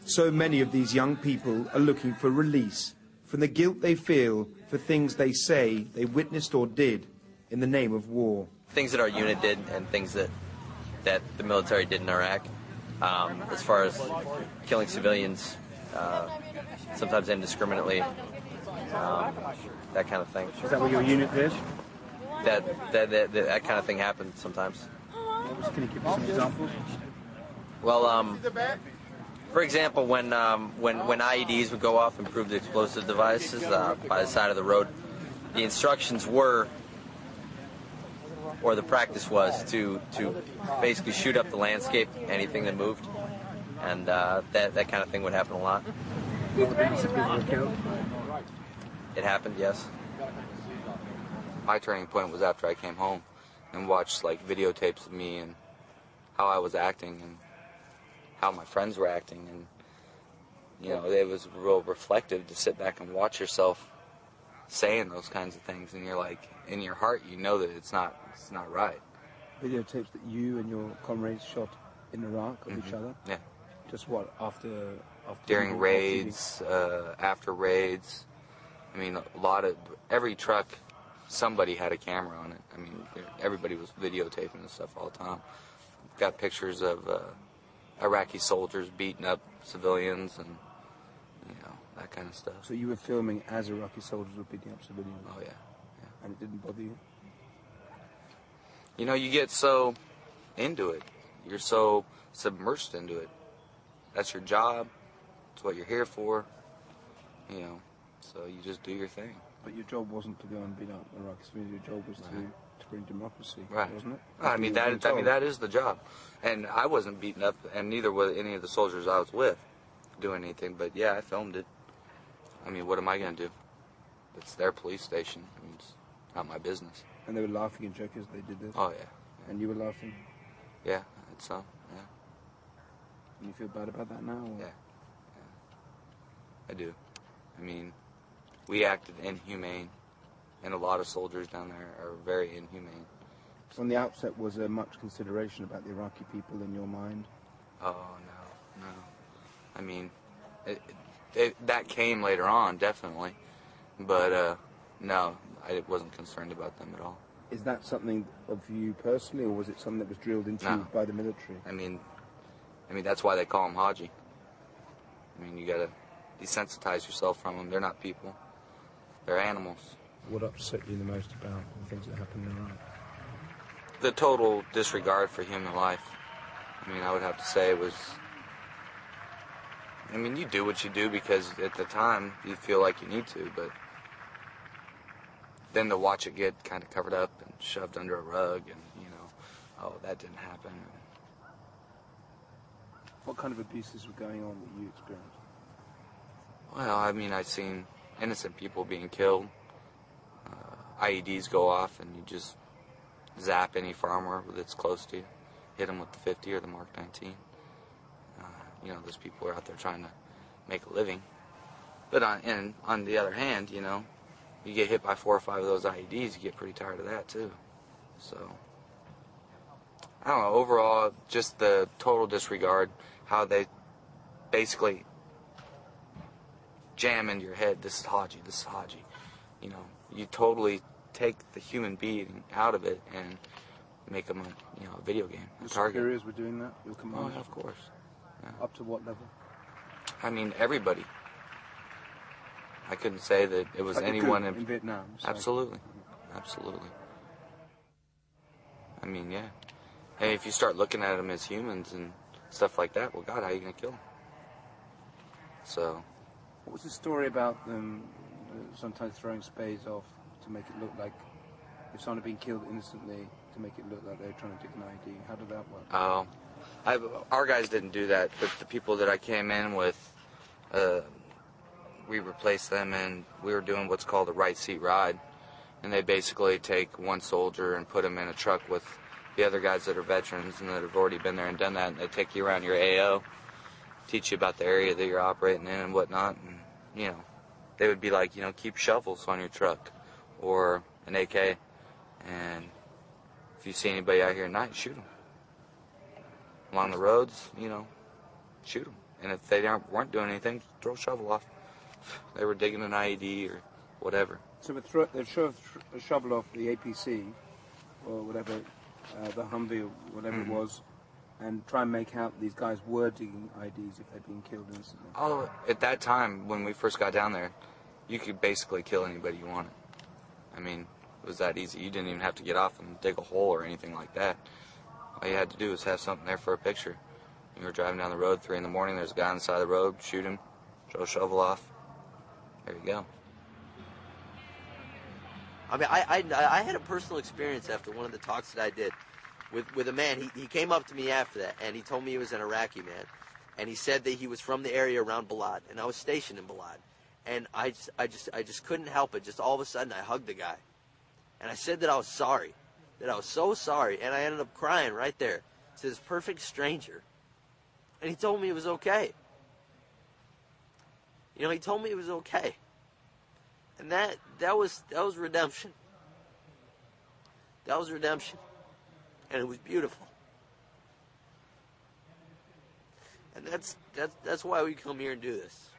So many of these young people are looking for release from the guilt they feel for things they say they witnessed or did in the name of war. Things that our unit did and things that the military did in Iraq, as far as killing civilians, sometimes indiscriminately, that kind of thing. Is that what your unit did? That kind of thing happened sometimes. Can you give us some examples? Well, for example, when IEDs would go off and prove the explosive devices by the side of the road, the instructions were, or the practice was, to basically shoot up the landscape, anything that moved, and that kind of thing would happen a lot. It happened, yes. My turning point was after I came home and watched like videotapes of me and how I was acting and how my friends were acting, and you know, it was real reflective to sit back and watch yourself saying those kinds of things, and you're like, in your heart, you know that it's not right. Videotapes that you and your comrades shot in Iraq of each other? Yeah. Just what, after during raids, after raids. I mean, every truck, somebody had a camera on it. I mean, everybody was videotaping this stuff all the time. Got pictures of Iraqi soldiers beating up civilians and, you know, that kind of stuff. So you were filming as Iraqi soldiers were beating up civilians? Oh, yeah. And it didn't bother you? You know, you get so into it. You're so submersed into it. That's your job. It's what you're here for. You know, so you just do your thing. But your job wasn't to go and beat up Iraqi civilians. Your job was to bring democracy, right? Wasn't it? I mean, that is the job. And I wasn't beaten up, and neither was any of the soldiers I was with doing anything. But yeah, I filmed it. I mean, what am I going to do? It's their police station. I mean, it's not my business. And they were laughing and joking as they did this? Oh, yeah. And you were laughing? Yeah, it's so, yeah. And you feel bad about that now? Or? Yeah. I do. I mean, we acted inhumane, and a lot of soldiers down there are very inhumane. From the outset, was there much consideration about the Iraqi people in your mind? Oh, no. I mean, that came later on, definitely. But, no, I wasn't concerned about them at all. Is that something of you personally, or was it something that was drilled into you by the military? I mean, that's why they call them Haji. I mean, you got to desensitize yourself from them. They're not people. They're animals. What upset you the most about the things that happened in Iraq? The total disregard for human life. I mean, I would have to say it was... I mean, you do what you do because at the time you feel like you need to, but then to watch it get kind of covered up and shoved under a rug and, you know, oh, that didn't happen. What kind of abuses were going on that you experienced? Well, I mean, I've seen innocent people being killed. IEDs go off and you just zap any farmer that's close to you. Hit them with the 50 or the Mark 19. You know, those people are out there trying to make a living. But on the other hand, you know, you get hit by 4 or 5 of those IEDs, you get pretty tired of that too. So, I don't know, overall, just the total disregard, how they basically jam into your head, this is Haji, this is Haji. You know, you totally take the human being out of it and make them a video game. Your superiors were doing that? Your commanders? Oh, yeah, of course. Yeah. Up to what level? I mean, everybody. I couldn't say that it was like anyone in Vietnam. Absolutely. Absolutely. I mean, yeah. And if you start looking at them as humans and stuff like that, well, God, how are you going to kill them? So. What was the story about them sometimes throwing spades off to make it look like if someone had been killed innocently, to make it look like they were trying to take an ID? How did that work? Our guys didn't do that, but the people that I came in with, we replaced them, and we were doing what's called a right seat ride. And they basically take one soldier and put him in a truck with the other guys that are veterans and that have already been there and done that, and they take you around your AO, teach you about the area that you're operating in and whatnot, and, you know, they would be like, you know, keep shovels on your truck or an AK, and if you see anybody out here at night, shoot them. Along the roads, you know, shoot them. And if they weren't doing anything, throw a shovel off. They were digging an IED or whatever. So they'd shove a shovel off the APC or whatever, the Humvee or whatever it was, and try and make out these guys were digging IEDs if they'd been killed instantly. Oh, at that time, when we first got down there, you could basically kill anybody you wanted. I mean, it was that easy. You didn't even have to get off and dig a hole or anything like that. All you had to do was have something there for a picture. You were driving down the road, 3 in the morning, there's a guy on the side of the road, shoot him, throw a shovel off. There you go. I mean, I had a personal experience after one of the talks that I did with a man. He came up to me after that, and he told me he was an Iraqi man. And he said that he was from the area around Balad, and I was stationed in Balad. And I just couldn't help it. Just all of a sudden, I hugged the guy. And I said that I was sorry, that I was so sorry. And I ended up crying right there to this perfect stranger. And he told me it was okay. You know, he told me it was okay. And that was redemption. That was redemption. And it was beautiful. And that's why we come here and do this.